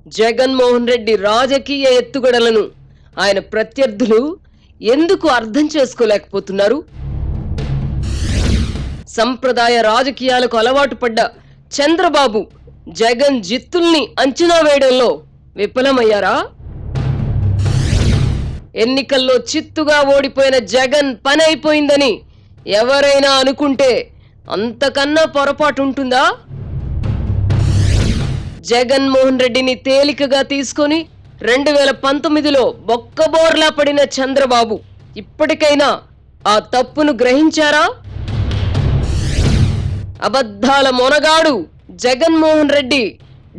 జగన్మోహన్ రెడ్డి రాజకీయ ఎత్తుగడలను ఆయన ప్రత్యర్థులు ఎందుకు అర్థం చేసుకోలేకపోతున్నారు? సంప్రదాయ రాజకీయాలకు అలవాటు పడ్డ చంద్రబాబు జగన్ జిత్తుల్ని అంచనా వేయడంలో విఫలమయ్యారా? ఎన్నికల్లో చిత్తుగా ఓడిపోయిన జగన్ పని అయిపోయిందని ఎవరైనా అనుకుంటే అంతకన్నా పొరపాటు ఉంటుందా? జగన్మోహన్ రెడ్డిని తేలికగా తీసుకొని 2019లో బొక్కబోర్లా పడిన చంద్రబాబు ఇప్పటికైనా ఆ తప్పును గ్రహించారా? అబద్ధాల మొనగాడు జగన్మోహన్ రెడ్డి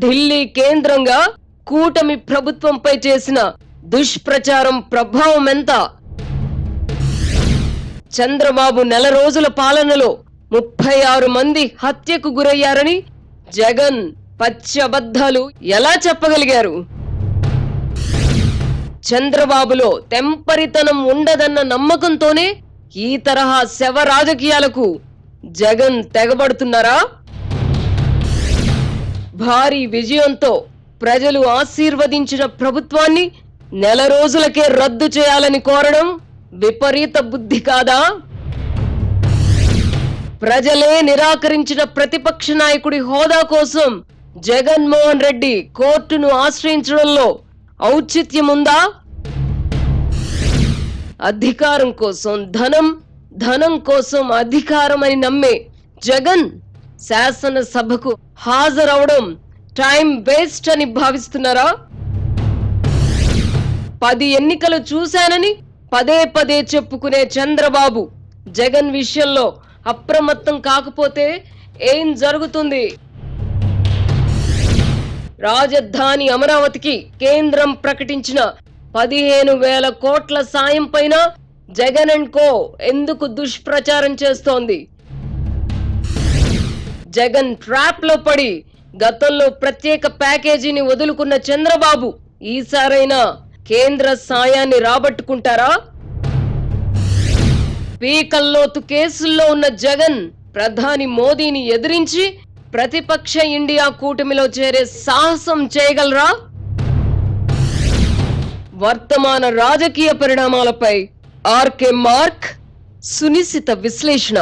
ఢిల్లీ కేంద్రంగా కూటమి ప్రభుత్వంపై చేసిన దుష్ప్రచారం ప్రభావం ఎంత? చంద్రబాబు నెల రోజుల పాలనలో 36 మంది హత్యకు గురయ్యారని జగన్ పచ్చి అబద్ధాలు ఎలా చెప్పగలిగారు? చంద్రబాబులో తెంపరితనం ఉండదన్న నమ్మకంతోనే ఈ తరహా శవ రాజకీయాలకు జగన్ తెగబడుతున్నారా? భారీ విజయంతో ప్రజలు ఆశీర్వదించిన ప్రభుత్వాన్ని నెల రోజులకే రద్దు చేయాలని కోరడం విపరీత బుద్ధి కాదా? ప్రజలే నిరాకరించిన ప్రతిపక్ష నాయకుడి హోదా కోసం జగన్మోహన్ రెడ్డి కోర్టును ఆశ్రయించడంలో ఔచిత్యముందా? అధికారం కోసం ధనం, ధనం కోసం అధికారం అని నమ్మే జగన్ శాసనసభకు హాజరవడం టైం వేస్ట్ అని భావిస్తున్నారా? 10 ఎన్నికలు చూశానని పదే పదే చెప్పుకునే చంద్రబాబు జగన్ విషయంలో అప్రమత్తం కాకపోతే ఏం జరుగుతుంది? రాజధాని అమరావతికి కేంద్రం ప్రకటించిన 15,000 కోట్ల సాయం పైన జగన్ అండ్ కో ఎందుకు దుష్ప్రచారం చేస్తోంది? జగన్ ట్రాప్ లో పడి గతంలో ప్రత్యేక ప్యాకేజీని వదులుకున్న చంద్రబాబు ఈసారైనా కేంద్ర సాయాన్ని రాబట్టుకుంటారా? పీకల్లోతు కేసుల్లో ఉన్న జగన్ ప్రధాని మోదీని ఎదిరించి ప్రతిపక్ష ఇండియా కూటమిలో చేరే సాహసం చేయగలరా? వర్తమాన రాజకీయ పరిణామాలపై ఆర్కే మార్క్ సునిశిత విశ్లేషణ.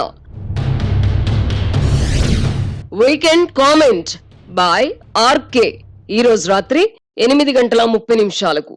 Weekend comment by RK. ఈరోజు రాత్రి 8:30 నిమిషాలకు.